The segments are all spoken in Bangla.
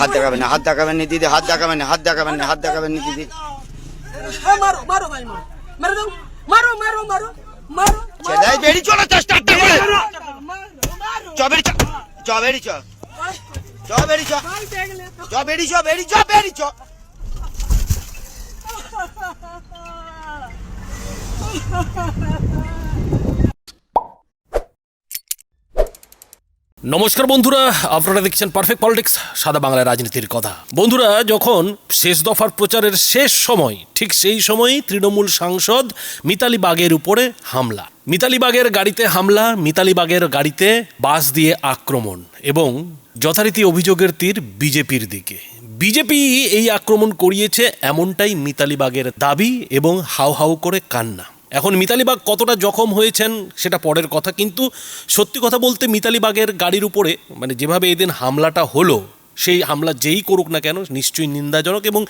হাত দেখাবেন না, হাত দেখাবেন না দিদি, হাত দেখাবেন না, হাত দেখাবেন না, হাত দেখাবেন না দিদি। মারো মারো ভাই, মারো মারো মারো মারো মারো মারো। ছেলে বেরি চলো চেষ্টা করে। চবেরি চ, চবেরি চ, চবেরি চ, চবেরি চ, বেরি চ, বেরি চ। নমস্কার বন্ধুরা, আপনারা দেখছেন পারফেক্ট পলিটিক্স, সাদা বাংলায় রাজনীতির কথা। বন্ধুরা, যখন শেষ দফার প্রচারের শেষ সময়, ঠিক সেই সময়ই তৃণমূল সাংসদ মিতালি বাগের উপরে হামলা, মিতালি বাগের গাড়িতে হামলা, মিতালি বাগের গাড়িতে বাস দিয়ে আক্রমণ এবং যথারীতি অভিযোগের তীর বিজেপির দিকে। বিজেপি এই আক্রমণ করিয়েছে এমনটাই মিতালি বাগের দাবি এবং হাউ হাউ করে কান্না। এখন মিতালি বাগ কতটা জখম হয়েছেন সেটা পরের কথা, কিন্তু সত্যি কথা বলতে মিতালি বাগের গাড়ির উপরে মানে যেভাবে এদিন হামলাটা হলো, সেই হামলা যেই করুক না কেন নিশ্চয়ই নিন্দাজনক এবং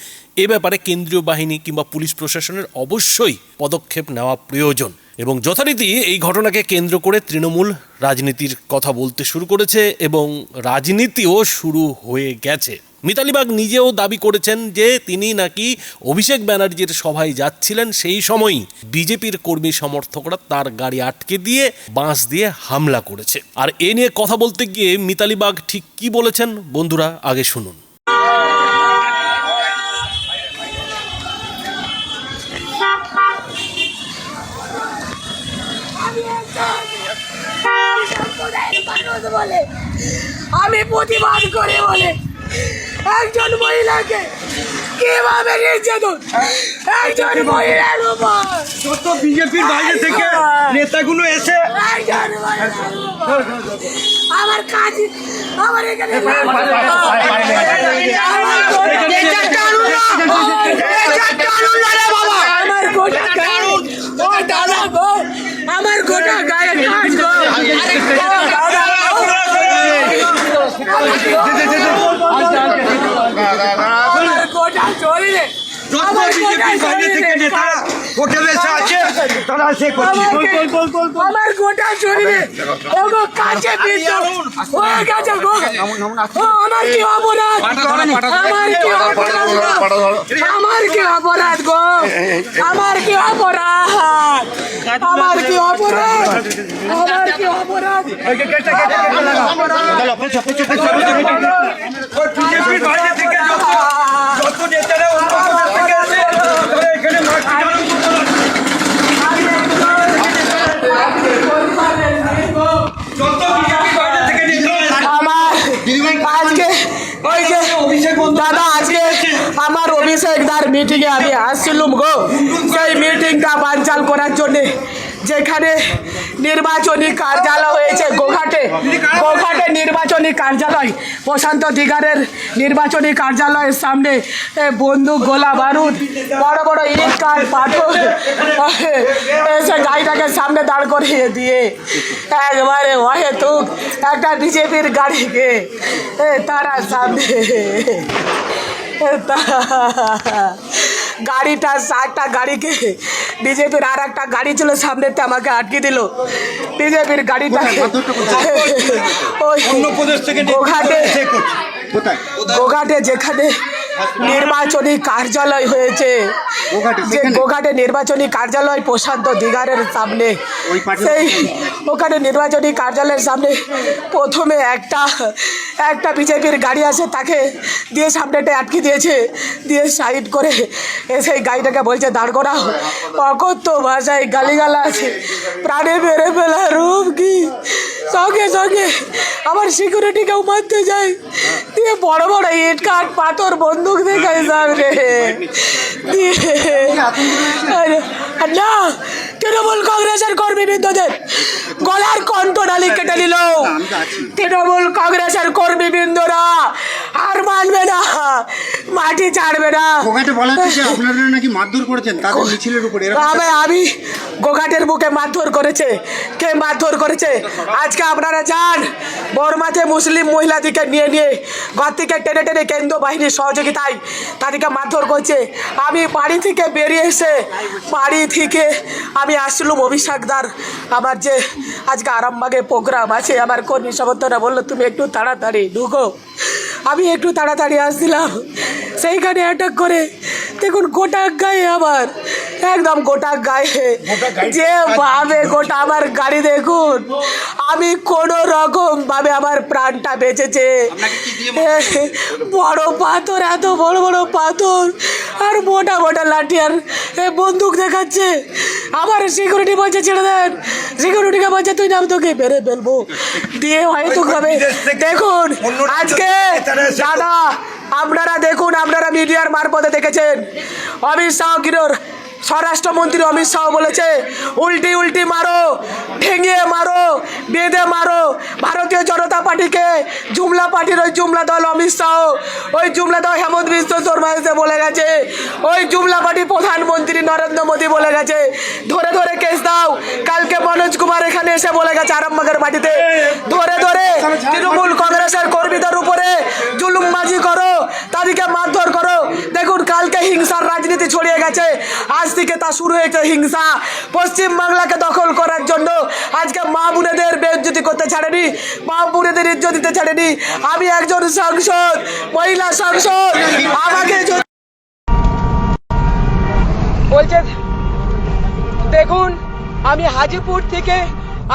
এ ব্যাপারে কেন্দ্রীয় বাহিনী কিংবা পুলিশ প্রশাসনের অবশ্যই পদক্ষেপ নেওয়া প্রয়োজন। এবং যথারীতি এই ঘটনাকে কেন্দ্র করে তৃণমূল রাজনীতির কথা বলতে শুরু করেছে এবং রাজনীতিও শুরু হয়ে গেছে। মিতালি বাগ নিজেও দাবি করেছেন যে তিনি নাকি অভিষেক ব্যানার্জির সভায় যাচ্ছিলেন, সেই সময়ই বিজেপির কর্মী সমর্থকরা তার গাড়ি আটকে দিয়ে বাঁশ দিয়ে হামলা করেছে। আর এ নিয়ে কথা বলতে গিয়ে মিতালি বাগ ঠিক কি বলেছেন বন্ধুরা আগে শুনুন। আমি প্রতিবাদ করে বলে একজন মহিলাকে কিভাবে নির্যাতন, একজন মহিলার উপর যত বিজেপির বাইরে থেকে নেতাগুলো এসে আমার কাজ, আমার এখানে আমার গোটা গায়ে, ও দাদা গো, আমার গোটা গায়ে কাজ গো, গোটা শরীরে আমার গোটা শরীরে কাছে হয়ে গেছে গো। আমার কি অপরাধ, আমার কি অপরাধ গো, আমার কি অপরাধ গো, আমার কি অপরাধ, আমার কি অপরাধ, আমার কি অপরাধ। দাদা আজকে আমার অভিষেকদার মিটিংয়ে আমি আসছিলাম গো, সেই মিটিংটা বানচাল করার জন্যে যেখানে নির্বাচনী কার্যালয় হয়েছে গোঘাটে, গোঘাটে নির্বাচনী কার্যালয়, প্রশান্ত দিগারের নির্বাচনী কার্যালয়ের সামনে বন্দুক, গোলা বারুদ, বড় বড় ইট কাঠ পাথর এসে গাড়িটাকে সামনে দাঁড় করিয়ে দিয়ে একবারে অহেতুক একটা বিজেপির গাড়িকে তারা সামনে গাড়িটা, একটা গাড়িকে বিজেপির আর একটা গাড়ি ছিল সামনেতে, আমাকে আটকে দিল বিজেপির গাড়িটা। গোঘাটে, গোঘাটে যেখানে নির্বাচনী কার্যালয় হয়েছে, যে গোঘাটে নির্বাচনী কার্যালয় প্রশান্ত দিগারের সামনে, সেই ওখানে নির্বাচনী কার্যালয়ের সামনে প্রথমে একটা বিজেপির গাড়ি আসে, তাকে দিয়ে সামনেটা আটকে দিয়েছে, দিয়ে সাইড করে এসে গাড়িটাকে বলছে দাঁড় করাও। অকথ্য ভাষায় গালিগালাজ, প্রাণে মেরে ফেলা রূপ কি, সঙ্গে সঙ্গে আমার সিকিউরিটিকেও মারতে যায়, দিয়ে বড় বড় ইট কাঠ পাথর বন্দুক দেখায় সামনে দিয়ে না, তৃণমূল কংগ্রেসের কর্মীবৃন্দদের গলার কণ্ঠনালী কেটে নিল। তৃণমূল কংগ্রেসের কর্মীবৃন্দরা আর মানবে না, মাটি ছাড়বে না। আপনারা নাকি মারধর করেছেন তাদের মিছিলের উপরে, আমি গোঘাটের বুকে মারধর করেছে, কে মারধর করেছে আজকে আপনারা যান। বর্মাতে মুসলিম মহিলাদিকে নিয়ে ঘর থেকে টেনে টেনে কেন্দ্র বাহিনীর সহযোগিতায় তাদেরকে মারধর করছে। আমি বাড়ি থেকে বেরিয়ে এসে আমি আসছিলাম অভিষেকদার, আমার যে আজকে আরামবাগে প্রোগ্রাম আছে, আমার কর্মী সমর্থকরা বললো তুমি একটু তাড়াতাড়ি ঢুকো। আমি একটু তাড়াতাড়ি আসছিলাম, সেইখানে অ্যাটাক করে দেখুন গোটা গায়ে, আমার একদম গোটা গায়ে যে ভাবে গোটা আমার গাড়ি দেখুন, আমি কোনো রকম ভাবে আমার প্রাণটা বেঁচেছে। বড় পাথর, এত বড় বড় পাথর আর মোটা মোটা লাঠি আর বন্দুক দেখাচ্ছে। আমার সিকিউরিটি বলছে ছেড়ে দেন, সিকিউরিটিকে বলছে তুই নাম, তোকে বেড়ে ফেলবো দিয়ে হয়তো হবে। দেখুন আজকে দাদা আপনারা দেখুন, আপনারা মিডিয়ার মারফতে দেখেছেন অমিত শাহ কিরোর স্বরাষ্ট্রমন্ত্রী অমিত শাহ বলেছে উল্টি মারো, ঠেঙিয়ে মারো, বেঁধে মারো। ভারতীয় জনতা পার্টিকে জুমলা পার্টির ওই জুমলা দল অমিত শাহ, ওই জুমলা দল হেমন্ত বিশ্ব শর্মা এসে বলে গেছে, ওই জুমলা পার্টির প্রধানমন্ত্রী নরেন্দ্র মোদী বলে গেছে ধরে ধরে কেস দাও। কালকে মনোজ কুমার এখানে এসে বলে গেছে আরামবাগের মাটিতে ধরে ধরে তৃণমূল কংগ্রেসের কর্মীদের উপরে জুলুমবাজি করো, তাদেরকে মারধর করো। দেখুন কালকে হিংসার রাজনীতি ছড়িয়ে গেছে, আজ থেকে তা শুরু হয়েছে হিংসা। পশ্চিমবাংলাকে দখল করার জন্য আজকে মা বোনেদের বেইজ্জতি করতে ছাড়েনি, মা বোনেদের ইজ্জত দিতে ছাড়েনি। আমি একজন সাংসদ, মহিলা সাংসদ, আমাকে বলছে দেখুন আমি হাজিপুর থেকে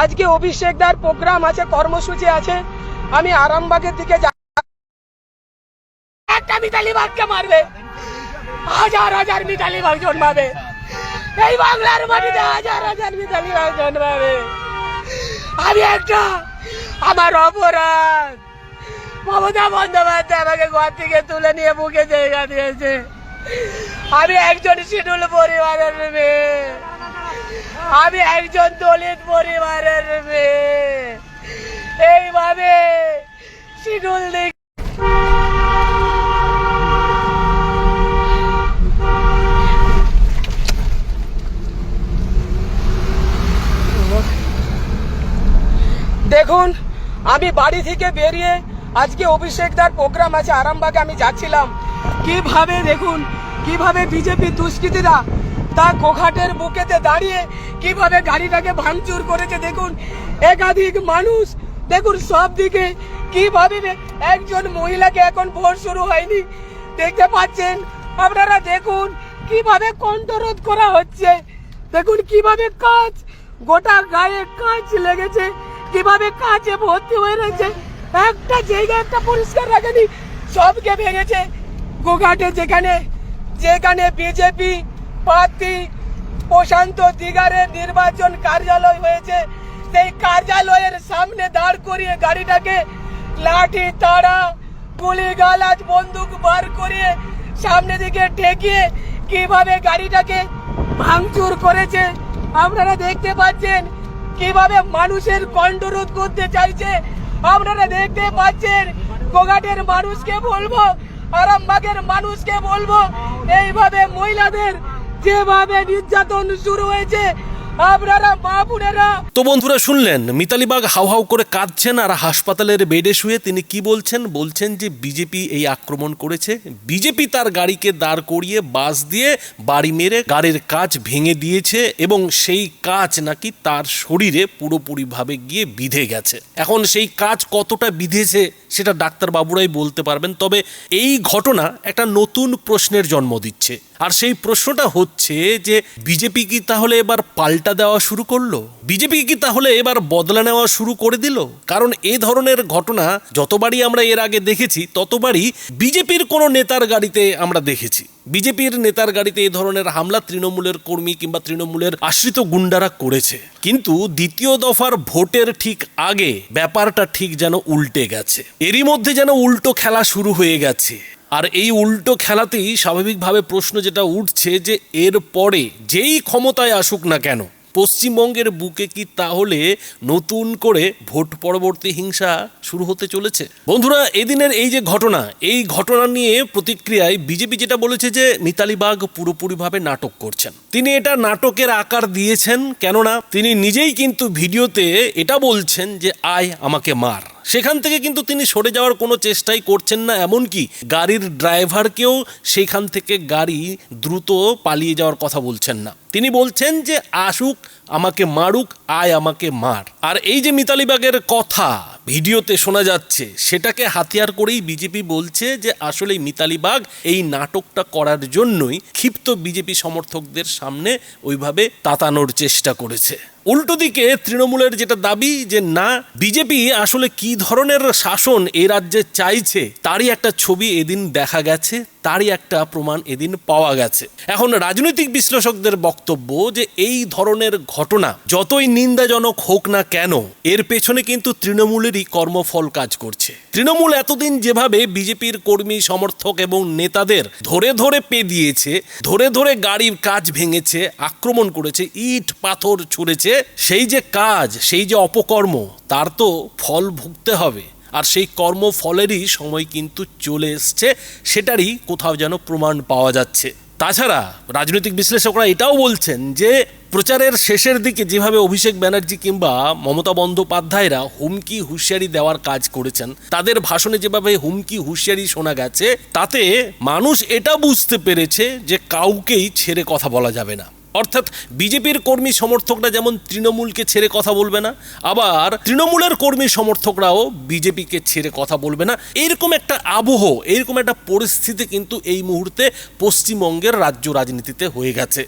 আজকে অভিষেকদার প্রোগ্রাম আছে, কর্মসূচি আছে, আমি আরামবাগের দিকে একটা মিতালি বাগকে মারবে, হাজার হাজার মিতালি বাগ জন্মাবে এই বাংলার মাটিতে, হাজার হাজার মিতালি বাগ জন্মাবে। আমি একটা আমার অপরাধ, মমতা বন্দ্যোপাধ্যায় আমাকে ঘর থেকে তুলে নিয়ে বুকে জায়গা দিয়েছে। আমি একজন শিডিউল পরিবারের মেয়ে, আমি একজন দলিত পরিবারের মেয়ে, এইভাবে শিডিউল দেখুন আমি বাড়ি থেকে বেরিয়ে আজকে অভিষেকদার প্রোগ্রাম আছে আরামবাগে আমি যাচ্ছিলাম, কিভাবে দেখুন কিভাবে বিজেপি দুষ্কৃতীরা তা গোঘাটের বুকেতে দাঁড়িয়ে কিভাবে গাড়িটাকে ভাঙচুর করেছে। দেখুন একাধিক মানুষ, দেখুন সব দিকে কিভাবে, একজন মহিলাকে এখন ভোট শুরু হয়নি দেখতে পাচ্ছেন আপনারা, দেখুন কিভাবে কণ্ঠরোধ করা হচ্ছে, দেখুন কিভাবে কাঁচ গোটা গায়ে কাঁচ লেগেছে, কিভাবে কাঁচে ভর্তি হয়ে রয়েছে, একটা জায়গা একটা পরিষ্কার রাখেনি, সবকে ভেঙেছে। গোঘাটে যেখানে বিজেপি প্রার্থী প্রশান্ত দিগারের নির্বাচন কার্যালয় হয়েছে, সেই কার্যালয়ের সামনে দাঁড় করিয়ে গাড়িটাকে লাঠি তাড়া গুলি গালাজ বন্দুক বার করিয়ে সামনে দিকে ঠেকিয়ে কিভাবে গাড়িটাকে ভাঙচুর করেছে আপনারা দেখতে পাচ্ছেন, কিভাবে মানুষের কণ্ঠরোধ করতে চাইছে আপনারা দেখতে পাচ্ছেন। গোঘাটের মানুষকে বলবো, আরামবাগের মানুষকে বলবো, এইভাবে মহিলাদের যেভাবে নির্যাতন শুরু হয়েছে আপনারা মা বোনেরা তো বন্ধুরা শুনলেন মিতালি বাগ হাউ হাউ করে কাঁদছেন আর হাসপাতালের বেডে শুয়ে তিনি কি বলছেন যে বিজেপি এই আক্রমণ করেছে, বিজেপি তার গাড়িকে দাঁড় করিয়ে বাস দিয়ে বাড়ি মেরে গাড়ির কাঁচ ভেঙে দিয়েছে এবং সেই কাঁচ নাকি তার শরীরে পুরোপুরিভাবে গিয়ে বিঁধে গেছে। এখন সেই কাঁচ কতটা বিঁধেছে সেটা ডাক্তারবাবুরাই বলতে পারবেন, তবে এই ঘটনা একটা নতুন প্রশ্নের জন্ম দিচ্ছে। আর সেই প্রশ্নটা হচ্ছে যে বিজেপি কি তাহলে এবার পাল্টা দেওয়া শুরু করলো, বিজেপি কি তাহলে এবার বদলা নেওয়া শুরু করে দিল? কারণ এই ধরনের ঘটনা যতবারই আমরা এর আগে দেখেছি ততবারই বিজেপির কোনো নেতার গাড়িতে আমরা দেখেছি। বিজেপির নেতার গাড়িতে এই ধরনের হামলা তৃণমূলের কর্মী কিংবা তৃণমূলের আশ্রিত গুন্ডারা করেছে, কিন্তু দ্বিতীয় দফার ভোটের ঠিক আগে ব্যাপারটা ঠিক যেন উল্টে গেছে। এরই মধ্যে যেন উল্টো খেলা শুরু হয়ে গেছে। আর এই উল্টো খেলাতেই স্বাভাবিকভাবে প্রশ্ন যেটা উঠছে যে এর পরে যেই ক্ষমতায় আসুক না কেন পশ্চিমবঙ্গের বুকে কি তাহলে নতুন করে ভোট পরবর্তী হিংসা শুরু হতে চলেছে? বন্ধুরা, এদিনের এই যে ঘটনা, এই ঘটনা নিয়ে প্রতিক্রিয়ায় বিজেপি যেটা বলেছে যে মিতালি বাগ পুরোপুরিভাবে নাটক করছেন। তিনি এটা নাটকের আকার দিয়েছেন, কেননা তিনি নিজেই কিন্তু ভিডিওতে এটা বলছেন যে আয় আমাকে মার। সেখান থেকে কিন্তু তিনি সরে যাওয়ার কোনো চেষ্টাই করছেন না, এমনকি গাড়ির ড্রাইভারকেও সেখান থেকে গাড়ি দ্রুত পালিয়ে যাওয়ার কথা বলছেন না। তিনি বলছেন যে আসুক আমাকে মারুক, আয় আমাকে মার। আর এই যে মিতালি বাগের কথা ভিডিওতে শোনা যাচ্ছে সেটাকে হাতিয়ার করেই বিজেপি বলছে যে আসলে মিতালি বাগ এই নাটকটা করার জন্যই ক্ষিপ্ত বিজেপি সমর্থকদের সামনে ওইভাবে তাতানোর চেষ্টা করেছে। উল্টো দিকে তৃণমূলের যেটা দাবি যে না, বিজেপি আসলে কি ধরনের শাসন এই রাজ্যে চাইছে তারই একটা ছবি এদিন দেখা গেছে, তারই একটা প্রমাণ এদিন পাওয়া গেছে। এখন রাজনৈতিক বিশ্লেষকদের বক্তব্য যে এই ধরনের ঘটনা যতই নিন্দাজনক হোক না কেন এর পেছনে কিন্তু তৃণমূলেরই কর্মফল কাজ করছে। তৃণমূল এতদিন যেভাবে বিজেপির কর্মী সমর্থক এবং নেতাদের ধরে ধরে দিয়েছে, ধরে ধরে গাড়ির কাজ ভেঙেছে, আক্রমণ করেছে, ইট পাথর ছুঁড়েছে, সেই যে কাজ, সেই যে অপকর্ম, তার তো ফল ভুগতে হবে। আর সেই কর্মফলেরই সময় কিন্তু চলে এসছে, সেটারই কোথাও যেন প্রমাণ পাওয়া যাচ্ছে। তাছাড়া রাজনৈতিক বিশ্লেষকরা এটাও বলছেন যে প্রচারের শেষের দিকে যেভাবে অভিষেক ব্যানার্জি কিংবা মমতা বন্দ্যোপাধ্যায়রা হুমকি হুঁশিয়ারি দেওয়ার কাজ করেছেন, তাদের ভাষণে যেভাবে হুমকি হুঁশিয়ারি শোনা গেছে, তাতে মানুষ এটা বুঝতে পেরেছে যে কাউকেই ছেড়ে কথা বলা যাবে না। অর্থাৎ বিজেপির কর্মী সমর্থকরা যেমন তৃণমূলকে ছেড়ে কথা বলবে না, আবার তৃণমূলের কর্মী সমর্থকরাও বিজেপিকে ছেড়ে কথা বলবে না। এরকম একটা আবহ, এরকম একটা পরিস্থিতি কিন্তু এই মুহূর্তে পশ্চিমবঙ্গের রাজ্য রাজনীতিতে হয়ে গেছে।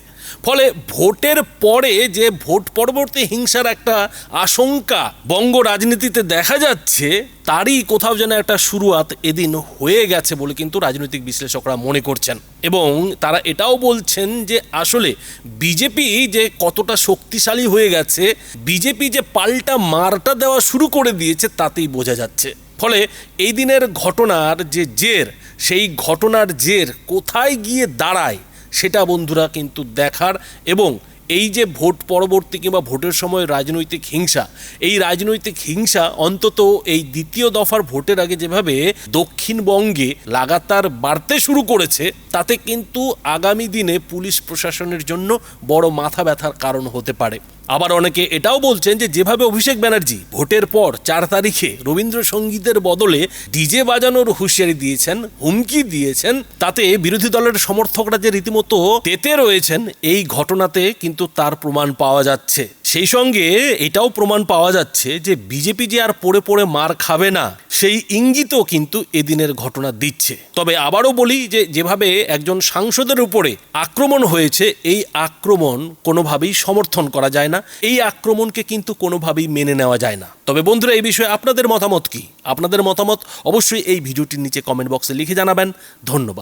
ফলে ভোটের পরে যে ভোট পরবর্তী হিংসার একটা আশঙ্কা বঙ্গ রাজনীতিতে দেখা যাচ্ছে, তারই কোথাও যেন একটা শুরুয়াত এদিন হয়ে গেছে বলে কিন্তু রাজনৈতিক বিশ্লেষকরা মনে করছেন। এবং তারা এটাও বলছেন যে আসলে বিজেপি যে কতটা শক্তিশালী হয়ে গেছে, বিজেপি যে পাল্টা মারটা দেওয়া শুরু করে দিয়েছে তাতেই বোঝা যাচ্ছে। ফলে এই দিনের ঘটনার যে জের, সেই ঘটনার জের কোথায় গিয়ে দাঁড়ায় সেটা বন্ধুরা কিন্তু দেখার। এবং এই যে ভোট পরবর্তী কিংবা ভোটের সময় রাজনৈতিক হিংসা, এই রাজনৈতিক হিংসা অন্তত এই দ্বিতীয় দফার ভোটের আগে যেভাবে দক্ষিণবঙ্গে লাগাতার বাড়তে শুরু করেছে, তাতে কিন্তু আগামী দিনে পুলিশ প্রশাসনের জন্য বড় মাথা ব্যথার কারণ হতে পারে। আবার অনেকে এটাও বলছেন যে যেভাবে অভিষেক ব্যানার্জি ভোটের পর 4 তারিখে রবীন্দ্রসঙ্গীতের বদলে ডিজে বাজানোর হুঁশিয়ারি দিয়েছেন, হুমকি দিয়েছেন, তাতে বিরোধী দলের সমর্থকরা যে রীতিমতো তেতে রয়েছেন, এই ঘটনাতে কিন্তু তার প্রমাণ পাওয়া যাচ্ছে। সেই সঙ্গে এটাও প্রমাণ পাওয়া যাচ্ছে যে বিজেপি যে আর পড়ে পড়ে মার খাবে না, সেই ইঙ্গিতও কিন্তু এদিনের ঘটনা দিচ্ছে। তবে আবারও বলি যে যেভাবে একজন সাংসদের উপরে আক্রমণ হয়েছে, এই আক্রমণ কোনোভাবেই সমর্থন করা যায় না, এই আক্রমণকে কিন্তু কোনোভাবেই মেনে নেওয়া যায় না। তবে বন্ধুরা, এই বিষয়ে আপনাদের মতামত কি? আপনাদের মতামত অবশ্যই এই ভিডিওটির নিচে কমেন্ট বক্সে লিখে জানাবেন। ধন্যবাদ।